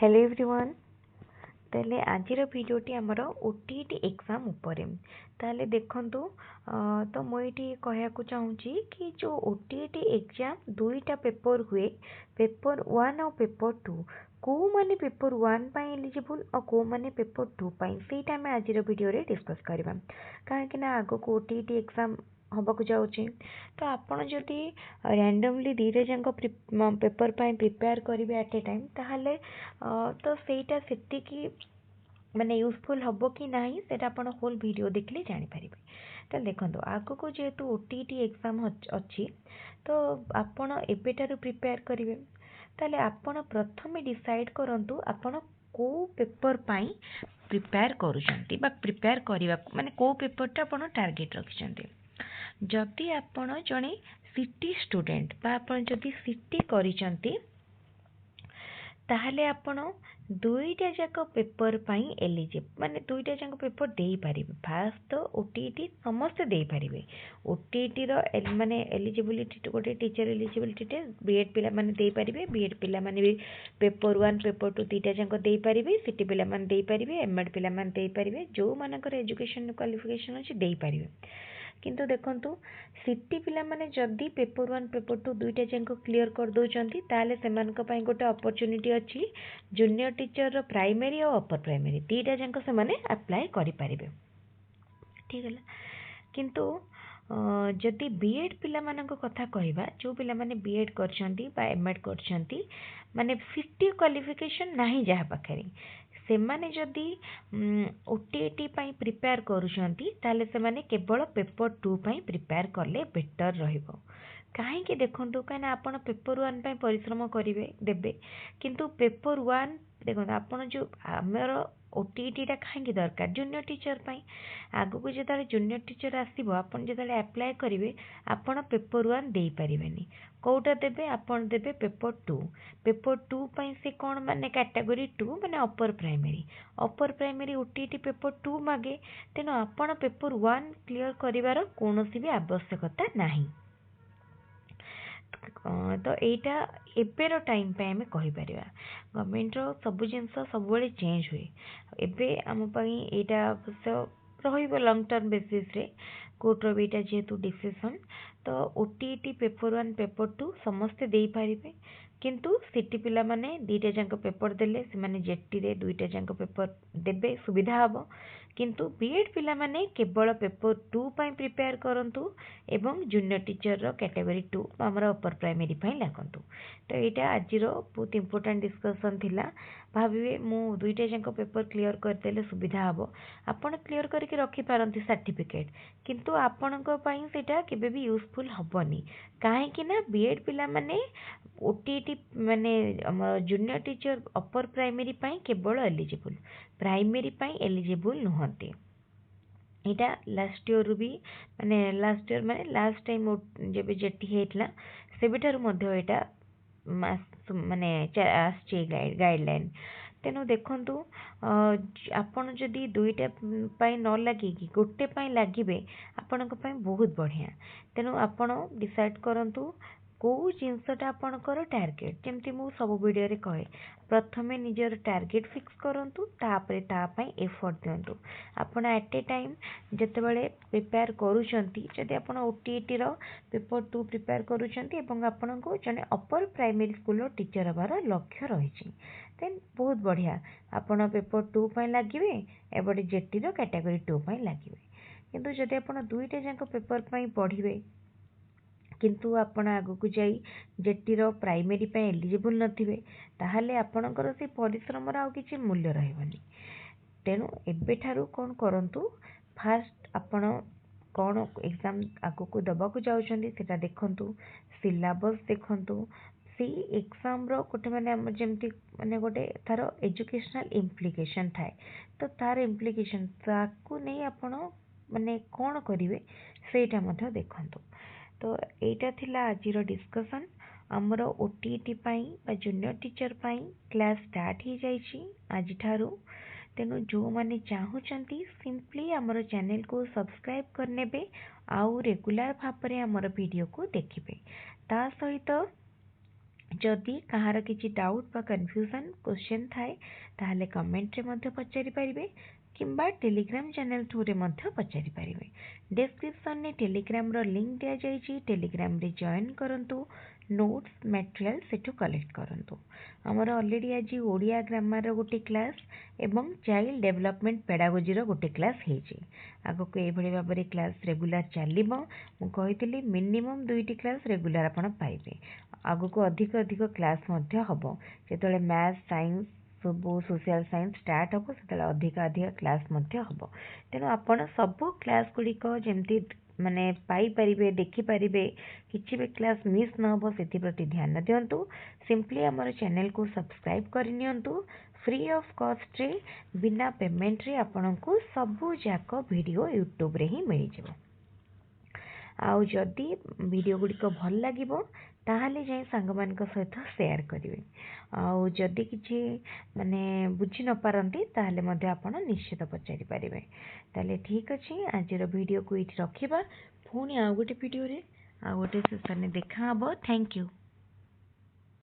Hello everyone. ताले आजिर भिडियोटी आमर OTET exam उपरे ताले देखंतु तो मुझे कहया चाहूँगी कि जो ओटीईटी एग्जाम दुईटा पेपर हुए, पेपर 1 और पेपर 2, को माने पेपर 1 पाई एलिजिबल और को माने पेपर 2 पाई सेटा आम आज भिडियो रे डिस्कस करबा। कहीं आग को ओटीईटी एग्जाम हबाकू जाउची तो आपण जदि रैंडमली दीटा जाक पेपर पाई प्रिपेयर करेंगे एट ए टाइम ताहले तो सेटा सेतिकी माने यूजफुल हम कि नहीं सेटा आपण होल वीडियो देखले जानि पारिबे। तो देखो आग को जेहेतु ओटीईटी एग्जाम अच्छी तो आपण एबेटारू प्रिपेयर करेंगे ताले आपण प्रथम डिसाइड करंतु आपण को पेपर पाई प्रिपेयर करूछंती बा प्रिपेयर करबा माने को पेपरटा आपण टार्गेट रखिछंती। जदि आपण जणे सिटी स्टूडेंट बा आपण जदि सिटी करिसंती ताहले आपण दुईटा जाक पेपर पाई एलिजिबल माने दुईटा जाक पेपर देई पारिबे। फास्ट तो ओटीईटी समस्त देई पारिबे। ओटीईटी रो माने एलिजिबिलिटी गोटे टीचर एलिजिबिलिटी टेस्ट बीएड पिला माने देई पारिबे, बीएड पिला माने भी पेपर 1 पेपर 2 दुईटा जाक देई पारिबे, सिटी पिला माने देई पारिबे, एमएड पिला माने देई पारिबे, जो मानकर एजुकेशन क्वालिफिकेशन अछि देई पारिबे। किंतु देखंतु सिटी पिला माने जदि पेपर 1 पेपर 2 दुईटा जाक क्लियर कर दोचंती ताले सेमानक पई गोटे अपॉर्चुनिटी अछि जूनियर टीचर रो प्राइमरी और अपर प्राइमरी दुईटा जाक से माने अप्लाई करि पारिबे। ठीक है। किंतु जदि बीएड पिला मानक कथा कहबा जो पिला माने बीएड करछंती बा एमएड करछंती माने सिटी क्वालिफिकेशन नाही जहा पाखरे से माने जदि ओटीईटी पाई प्रिपेयर करूछंती ताले से माने केवल पेपर 2 पाई प्रिपेयर करले बेटर रहिबो। काहे कि देखंतु काना आपण पेपर 1 पाई परिश्रम करिवे देबे किंतु पेपर 1 देखो आपण जो हमर ओटीईटी टा काहे दरकार जूनियर टीचर पाई आगु को जेताले जूनियर टीचर आसीबो आपण जेताले अप्लाई करिवे आपण पेपर 1 देई परिबेनी कोटा देबे आपण देबे पेपर 2। पेपर 2 पाई से कोन माने कैटेगरी 2 माने अपर प्राइमरी ओटीईटी पेपर 2 मागे तेनो आपण पेपर 1 क्लियर करिवार कोनोसी भी आवश्यकता नाही। तो एटा एबेर टाइम पे हमें कहि परिबा गवर्नमेंट रो सब जिंस सब बळे चेंज हुए एबे हम पई एटा रहिबो लॉन्ग टर्म बेसिस रे कोर्ट रो बीटा जेतु डिसीजन तो ओटीईटी पेपर 1 पेपर 2 समस्त देई पारिबे किंतु सिटी पिला माने दुईटा जाक पेपर देले से माने जेटी रे दुईटा जाक पेपर देबे सुविधा हबो किंतु बीएड पिला माने केवल पेपर 2 पाई प्रिपेयर करंतु एवं जूनियर टीचर रो कैटेगरी 2 हमर अपर प्राइमरी पाई लागंतु। तो एटा आजिरो बहुत इंपोर्टेंट डिस्कशन थिला भाबिबे मु दुईटा जाक पेपर क्लियर कर देले सुविधा हबो आपण क्लियर करके रखि पारंती सर्टिफिकेट किंतु आपणक पई सेटा केबे भी यूजफुल हबनी काहे कि ना बीएड पिला माने ओटीईटी माने हमर जूनियर टीचर अपर प्राइमरी पाई केवल एलिजिबल प्राइमरी पाई एलिजिबल नुहंती। इटा लास्ट ईयर भी माने लास्ट टाइम जब जेटी हेतला सेबिठारु मध्ये एटा माने आसचे गाइडलाइन तेनु देखंतु आपण जदि दुईटा पाई न लागी कि गोटे पाई लागिबे आपनक पाई बहुत बढ़िया तेनु आपण डिसाइड करंतु को जिनसटा आपणकर टार्गेट जेमती मु सब वीडियो रे कहे प्रथमे निजर टार्गेट फिक्स करंतु तापरे ता पई एफर्ट दियंतु। आपण एट ए टाइम जते बेले प्रिपेयर करूचंती जदि आपण ओटीईटी रो पेपर 2 प्रिपेयर करूचंती एवं आपण को जने अपर प्राइमरी स्कूल रो टीचर हबार लक्ष्य रहिछि देन बहुत बढ़िया आपण पेपर 2 पई लागिबे एबडी जेटी रो कैटेगरी 2 पई लागिबे किंतु जदि आपण दुईटा जाक पेपर पई पढिबे किंतु आपण आगु को जाई जेटी रो प्राइमरी पे एलिजिबल नथिबे ताहाले आपणकर से परिश्रम रा किछि मूल्य रहबनी। तेनु एबे ठारू कोन करंतु फास्ट आपण कोन एग्जाम आगु को दबा को जाउछंदी सेटा देखंतु सिलेबस देखंतु सी एग्जाम रो कोटे माने हम जेमती माने गोटे तार एजुकेशनल इम्प्लिकेशन थाए तो तार इम्प्लिकेशन ताकू नै आपण माने कोन करिवे सेटा मध्ये देखंतु। तो एटा थिला आजिर डिस्कशन हमरो ओटीईटी पाई बा जूनियर टीचर पाई क्लास स्टार्ट ही जाइछि आज ठारू तेनु जो माने चाहूचंती सिंपली हमरो चैनल को सब्सक्राइब करनेबे आउ रेगुलर भापरे हमरो वीडियो को देखिबे ता सहित जदि कहार किसी डाउट बा कन्फ्यूजन क्वेश्चन थाए ताहले कमेंट रे मध्य पचारि पारिबे किंबा टेलीग्राम चैनल थ्रू रे मध्य पचारि पारिबे। डिस्क्रिप्शन ने टेलीग्राम रो लिंक दिया जाइछि, टेलीग्राम रे जॉइन करंतु, नोट्स मटेरियल सेठु कलेक्ट करंतु। हमर ऑलरेडी आज ओडिया ग्रामर रो गोटे क्लास एवं चाइल्ड डेवलपमेंट पेडागोजी रो गोटे क्लास हेछि। आगको एभଳି भाबरे क्लास रेगुलर चलिबो। मु कहितली मिनिमम 2टी क्लास रेगुलर आपण पाइबे। आगको अधिक अधिक क्लास मध्य हबो। जेतले मैथ साइंस सब सोशल साइंस स्टार्ट हबो सेतले अधिक अधिक क्लास मध्य हबो। तेनु आपण सब क्लास गुड़िक जेमती माने पाई परिबे देखि परिबे, किछि भी क्लास मिस न हबो सेति प्रति ध्यान दियंतु। सिंपली हमर चैनल को सब्सक्राइब करि नियंतु। फ्री ऑफ कॉस्ट रे बिना पेमेंट रे आपनको सबु जाक वीडियो यूट्यूब रे ही मिल जिवो। आउ जदि वीडियो गुड़िक भल लागिबो ताहले जाई सांगमानक सहित शेयर करिवे। आउ जदि किछि माने बुझी न पारंती ताहले मध्ये आपण निश्चित पचारि पारिबे। ताहले ठीक अछि, आजिर वीडियो को इति रखिबा। पुणी आउ गोटे वीडियो रे आउ गोटे सेशन देखा हबो। Thank you.